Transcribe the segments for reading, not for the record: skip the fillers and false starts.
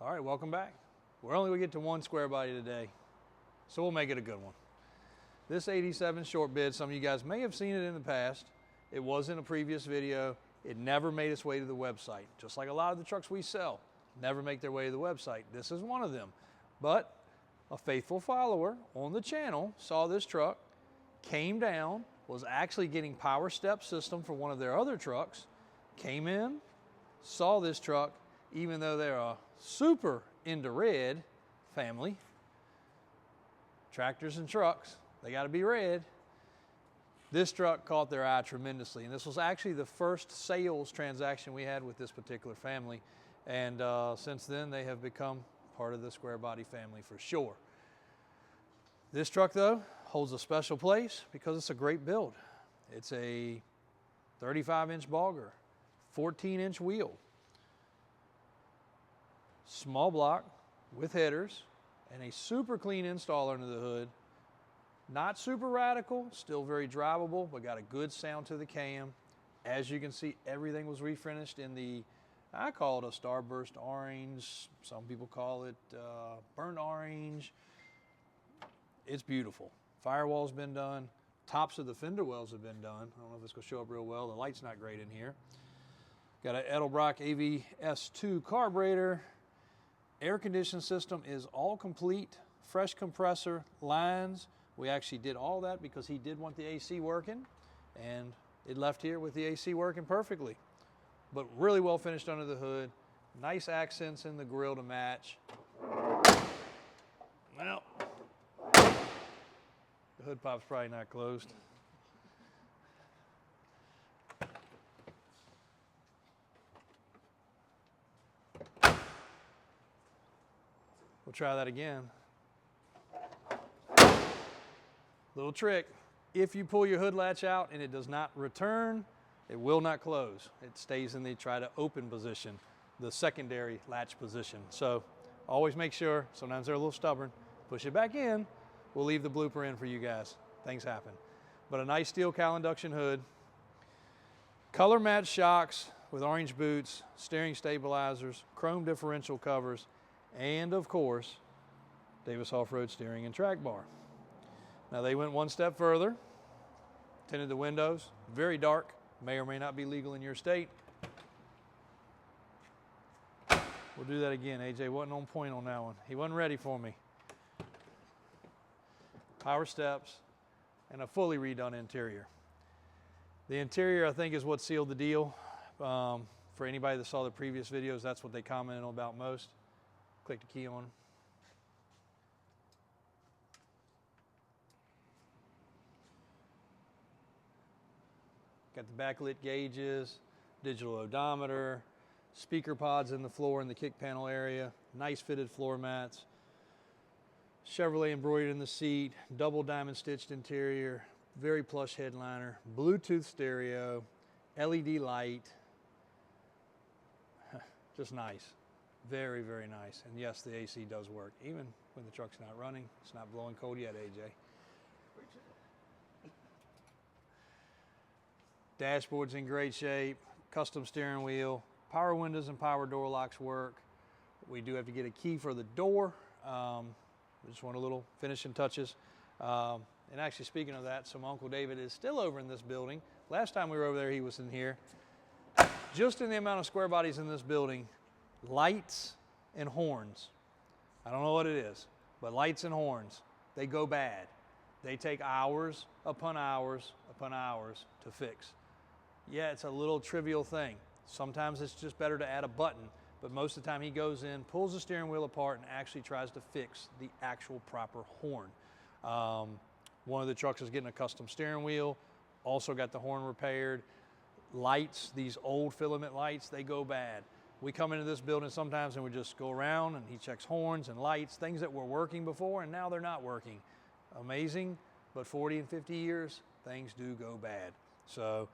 All right, welcome back. We're only going to get to one square body today, so we'll make it a good one. This 87 short bed, some of you guys may have seen it in the past. It was in a previous video. It never made its way to the website. Just like a lot of the trucks we sell, never make their way to the website. This is one of them. But a faithful follower on the channel saw this truck, came down, was actually getting power step system for one of their other trucks, came in, saw this truck, even though they're a super into red family, tractors and trucks, they got to be red. This truck caught their eye tremendously, and this was actually the first sales transaction we had with this particular family, and since then they have become part of the Squarebody family for sure. This truck though holds a special place because it's a great build. It's a 35-inch bogger, 14-inch wheel, small block with headers, and a super clean install under the hood. Not super radical, still very drivable, but got a good sound to the cam. As you can see, everything was refinished in the, I call it a starburst orange. Some people call it burnt orange. It's beautiful. Firewall's been done. Tops of the fender wells have been done. I don't know if it's gonna show up real well. The light's not great in here. Got an Edelbrock AVS2 carburetor. Air conditioning system is all complete. Fresh compressor, lines. We actually did all that because he did want the AC working, and it left here with the AC working perfectly. But really well finished under the hood. Nice accents in the grille to match. Well, the hood pop's probably not closed. We'll try that again. Little trick, if you pull your hood latch out and it does not return, it will not close. It stays in the try to open position, the secondary latch position. So always make sure, sometimes they're a little stubborn, push it back in. We'll leave the blooper in for you guys. Things happen. But a nice steel cowl induction hood. Color matched shocks with orange boots, steering stabilizers, chrome differential covers, and of course, Davis off-road steering and track bar. Now they went one step further, tinted the windows, very dark, may or may not be legal in your state. We'll do that again. AJ wasn't on point on that one. He wasn't ready for me. Power steps and a fully redone interior. The interior, I think, is what sealed the deal. For anybody that saw the previous videos, that's what they commented about most. Click the key on. Got the backlit gauges, digital odometer, speaker pods in the floor in the kick panel area, nice fitted floor mats, Chevrolet embroidered in the seat, double diamond stitched interior, very plush headliner, Bluetooth stereo, LED light, just nice. Very, very nice. And yes, the AC does work, even when the truck's not running. It's not blowing cold yet, AJ. Dashboard's in great shape, custom steering wheel, power windows and power door locks work. We do have to get a key for the door. We just want a little finishing touches. And actually, speaking of that, so my Uncle David is still over in this building. Last time we were over there, he was in here. Just in the amount of square bodies in this building, lights and horns. I don't know what it is, but lights and horns, they go bad. They take hours upon hours upon hours to fix. Yeah, it's a little trivial thing. Sometimes it's just better to add a button, but most of the time he goes in, pulls the steering wheel apart, and actually tries to fix the actual proper horn. One of the trucks is getting a custom steering wheel, also got the horn repaired. Lights, these old filament lights, they go bad. We come into this building sometimes and we just go around and he checks horns and lights, things that were working before and now they're not working. Amazing, but 40 and 50 years, things do go bad. So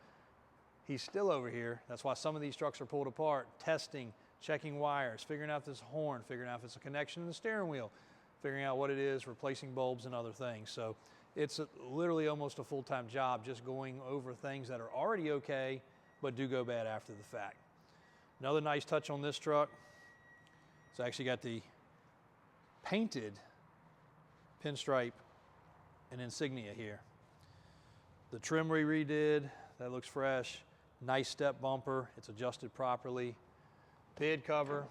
he's still over here. That's why some of these trucks are pulled apart, testing, checking wires, figuring out this horn, figuring out if it's a connection in the steering wheel, figuring out what it is, replacing bulbs and other things. So it's literally almost a full-time job just going over things that are already okay, but do go bad after the fact. Another nice touch on this truck, It's actually got the painted pinstripe and insignia here. The trim we redid, that looks fresh. Nice step bumper, it's adjusted properly. Bed cover,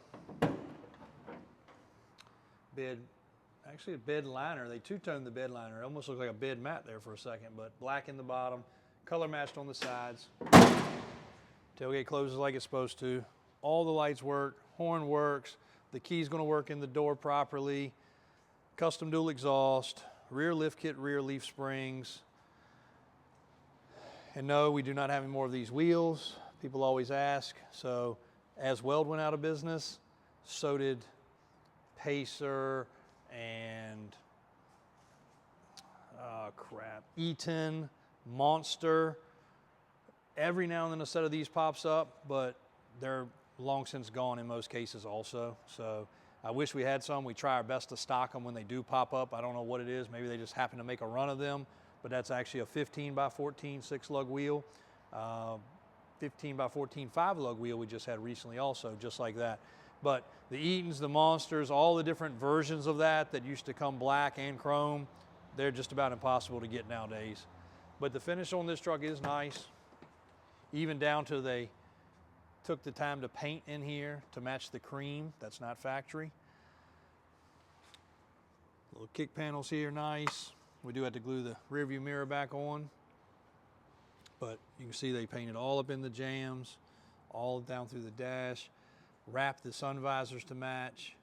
actually a bed liner. They two-toned the bed liner. It almost looks like a bed mat there for a second, but black in the bottom, color matched on the sides. Tailgate closes like it's supposed to. All the lights work, horn works, the key's gonna work in the door properly. Custom dual exhaust, rear lift kit, rear leaf springs. And no, we do not have any more of these wheels. People always ask. So as Weld went out of business, so did Pacer and Eaton, Monster. Every now and then a set of these pops up, but they're long since gone in most cases also. So I wish we had some. We try our best to stock them when they do pop up. I don't know what it is. Maybe they just happen to make a run of them, but that's actually a 15 by 14 6-lug wheel. 15 by 14 5-lug wheel we just had recently also, just like that. But the Eatons, the Monsters, all the different versions of that used to come black and chrome, they're just about impossible to get nowadays. But the finish on this truck is nice. Even down to they took the time to paint in here to match the cream. That's not factory. Little kick panels here, nice. We do have to glue the rear view mirror back on. But you can see they painted all up in the jams, all down through the dash. Wrapped the sun visors to match.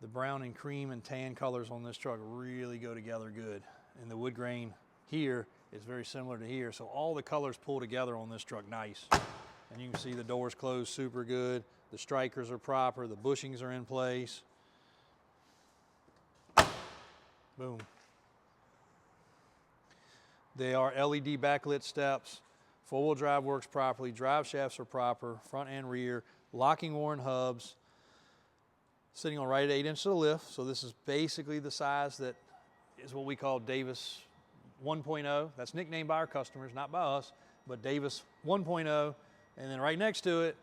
The brown and cream and tan colors on this truck really go together good. And the wood grain here is very similar to here. So all the colors pull together on this truck nice. And you can see the doors closed super good. The strikers are proper. The bushings are in place. Boom. They are LED backlit steps. Four-wheel drive works properly. Drive shafts are proper, front and rear. Locking Warren hubs. Sitting on right at 8 inches of lift. So this is basically the size that is what we call Davis 1.0. That's nicknamed by our customers, not by us, but Davis 1.0. And then right next to it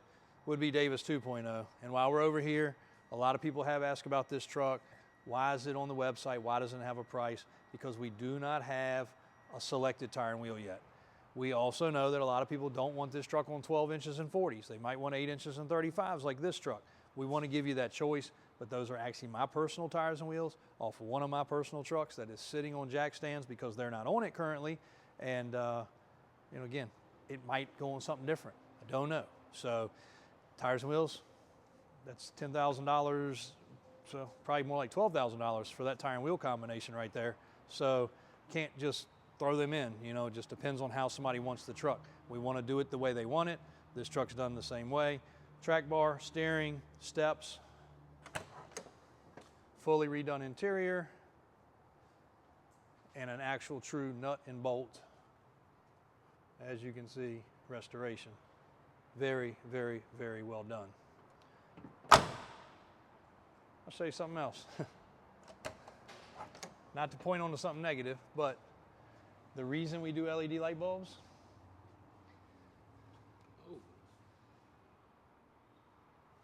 would be Davis 2.0. And while we're over here, a lot of people have asked about this truck. Why is it on the website? Why doesn't it have a price? Because we do not have a selected tire and wheel yet. We also know that a lot of people don't want this truck on 12 inches and 40s. They might want 8 inches and 35s like this truck. We want to give you that choice, but those are actually my personal tires and wheels off of one of my personal trucks that is sitting on jack stands because they're not on it currently. And, you know, again, it might go on something different. I don't know. So tires and wheels, that's $10,000. So probably more like $12,000 for that tire and wheel combination right there. So can't just throw them in, you know, it just depends on how somebody wants the truck. We want to do it the way they want it. This truck's done the same way. Track bar, steering, steps, fully redone interior, and an actual true nut and bolt. As you can see, restoration. Very, very, very well done. I'll show you something else. Not to point on to something negative, but the reason we do LED light bulbs,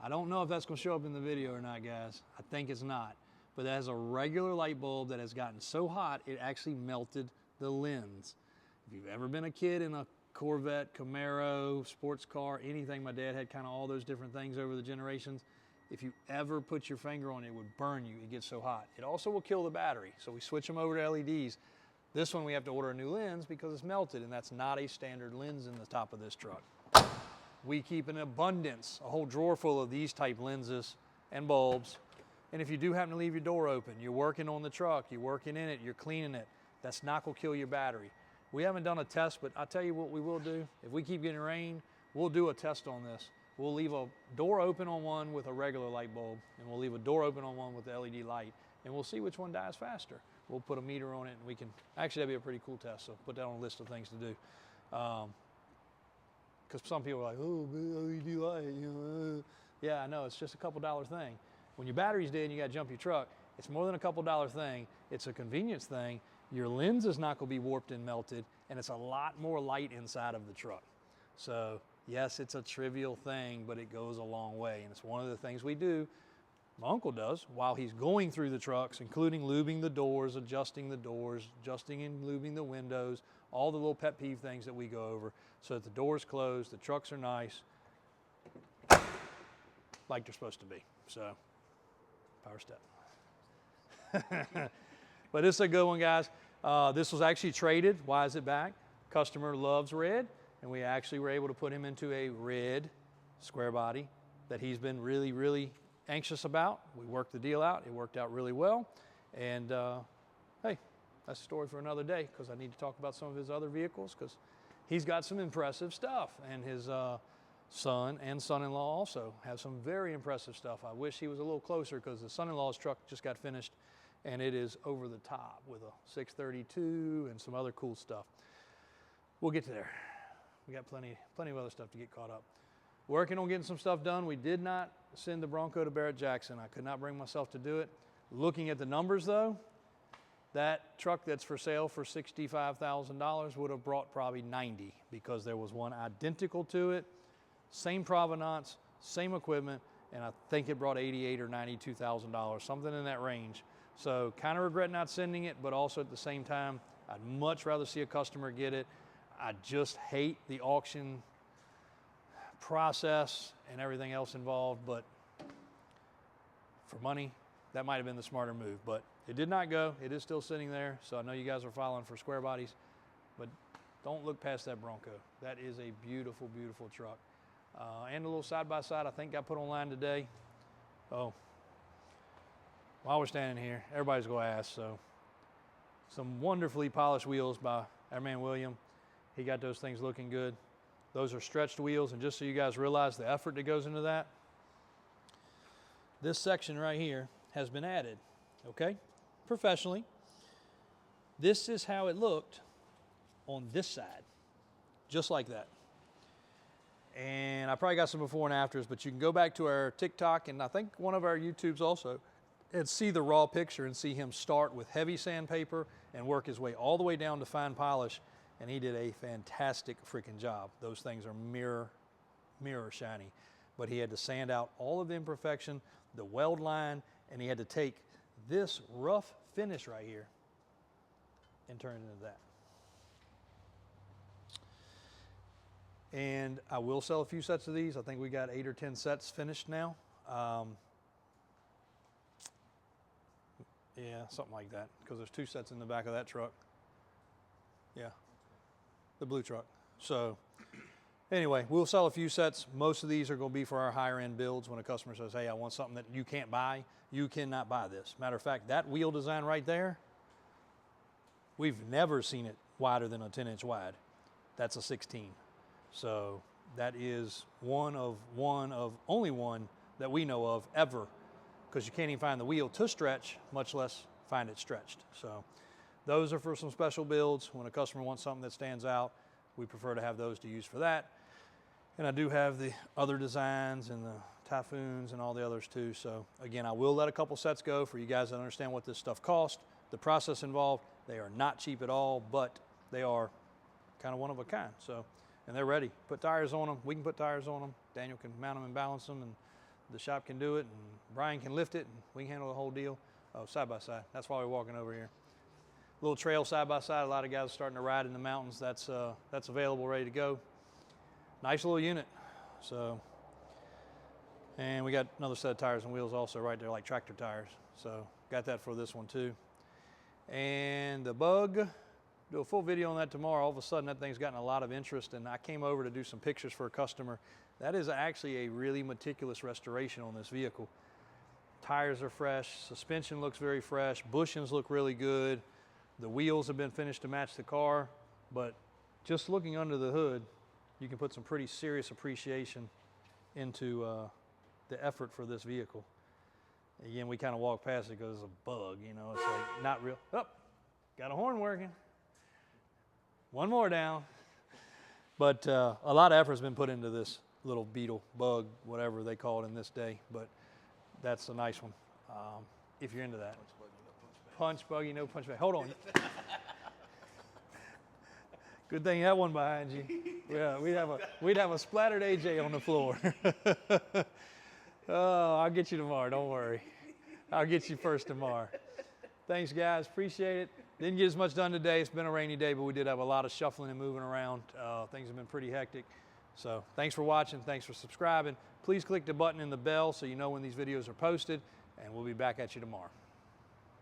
I don't know if that's going to show up in the video or not, guys. I think it's not. But that has a regular light bulb that has gotten so hot, it actually melted the lens. If you've ever been a kid in a Corvette, Camaro, sports car, anything, my dad had kind of all those different things over the generations. If you ever put your finger on it, it would burn you. It gets so hot. It also will kill the battery. So we switch them over to LEDs. This one we have to order a new lens because it's melted, and that's not a standard lens in the top of this truck. We keep an abundance, a whole drawer full of these type lenses and bulbs. And if you do happen to leave your door open, you're working on the truck, you're working in it, you're cleaning it, that's not gonna kill your battery. We haven't done a test, but I'll tell you what we will do. If we keep getting rain, we'll do a test on this. We'll leave a door open on one with a regular light bulb, and we'll leave a door open on one with the LED light, and we'll see which one dies faster. We'll put a meter on it, and we can, actually that'd be a pretty cool test, so put that on a list of things to do. Because some people are like, oh, LED light, you know. Yeah, I know, it's just a couple dollar thing. When your battery's dead and you gotta jump your truck, it's more than a couple dollar thing. It's a convenience thing. Your lens is not gonna be warped and melted, and it's a lot more light inside of the truck. So yes, it's a trivial thing, but it goes a long way. And it's one of the things we do My uncle does while he's going through the trucks, including lubing the doors, adjusting and lubing the windows, all the little pet peeve things that we go over so that the door's closed, the trucks are nice, like they're supposed to be. So, power step. But this is a good one, guys. This was actually traded. Why is it back? Customer loves red, and we actually were able to put him into a red square body that he's been really, really anxious about. We worked the deal out. It worked out really well. And hey, that's a story for another day, because I need to talk about some of his other vehicles, because he's got some impressive stuff. And his son and son-in-law also have some very impressive stuff. I wish he was a little closer, because the son-in-law's truck just got finished, and it is over the top with a 632 and some other cool stuff. We'll get to there. We got plenty of other stuff to get caught up. Working on getting some stuff done. We did not send the Bronco to Barrett-Jackson. I could not bring myself to do it. Looking at the numbers though, that truck that's for sale for $65,000 would have brought probably 90, because there was one identical to it, same provenance, same equipment, and I think it brought $88,000 or $92,000, something in that range. So kind of regret not sending it, but also at the same time, I'd much rather see a customer get it. I just hate the auction process and everything else involved, but for money, that might have been the smarter move. But it did not go. It is still sitting there, so I know you guys are filing for square bodies, but don't look past that Bronco. That is a beautiful, beautiful truck. And a little side-by-side, I think, got put online today. Oh, while we're standing here, everybody's going to ask. So some wonderfully polished wheels by our man William. He got those things looking good. Those are stretched wheels, and just so you guys realize the effort that goes into that, this section right here has been added, okay, professionally. This is how it looked on this side, just like that. And I probably got some before and afters, but you can go back to our TikTok and I think one of our YouTubes also, and see the raw picture and see him start with heavy sandpaper and work his way all the way down to fine polish. And he did a fantastic freaking job. Those things are mirror shiny. But he had to sand out all of the imperfection, the weld line, and he had to take this rough finish right here and turn it into that. And I will sell a few sets of these. I think we got 8 or 10 sets finished now. Yeah, something like that, because there's 2 sets in the back of that truck. Yeah. The blue truck. So anyway, we'll sell a few sets. Most of these are going to be for our higher end builds. When a customer says, hey, I want something that you can't buy, you cannot buy this. Matter of fact, that wheel design right there, we've never seen it wider than a 10-inch wide. That's a 16. So that is only one that we know of ever, because you can't even find the wheel to stretch, much less find it stretched. So those are for some special builds. When a customer wants something that stands out, we prefer to have those to use for that. And I do have the other designs and the Typhoons and all the others too. So again, I will let a couple sets go for you guys to understand what this stuff costs, the process involved. They are not cheap at all, but they are kind of one of a kind. So, and they're ready. Put tires on them. We can put tires on them. Daniel can mount them and balance them, and the shop can do it, and Brian can lift it, and we can handle the whole deal. Oh, side by side. That's why we're walking over here. Little trail side by side. A lot of guys are starting to ride in the mountains. That's available, ready to go. Nice little unit. So, and we got another set of tires and wheels also right there, like tractor tires. So got that for this one too. And the Bug, do a full video on that tomorrow. All of a sudden that thing's gotten a lot of interest, and I came over to do some pictures for a customer. That is actually a really meticulous restoration on this vehicle. Tires are fresh, suspension looks very fresh, bushings look really good. The wheels have been finished to match the car, but just looking under the hood, you can put some pretty serious appreciation into the effort for this vehicle. Again, we kind of walk past it because it's a Bug, you know, it's like not real. Oh, got a horn working. One more down. But a lot of effort has been put into this little Beetle, Bug, whatever they call it in this day, but that's a nice one if you're into that. Punch buggy, no punch back. Hold on. Good thing you have one behind you. Yeah, we'd have a splattered AJ on the floor. Oh, I'll get you tomorrow, don't worry. I'll get you first tomorrow. Thanks, guys, appreciate it. Didn't get as much done today. It's been a rainy day, but we did have a lot of shuffling and moving around. Things have been pretty hectic. So thanks for watching, thanks for subscribing. Please click the button in the bell so you know when these videos are posted, and we'll be back at you tomorrow.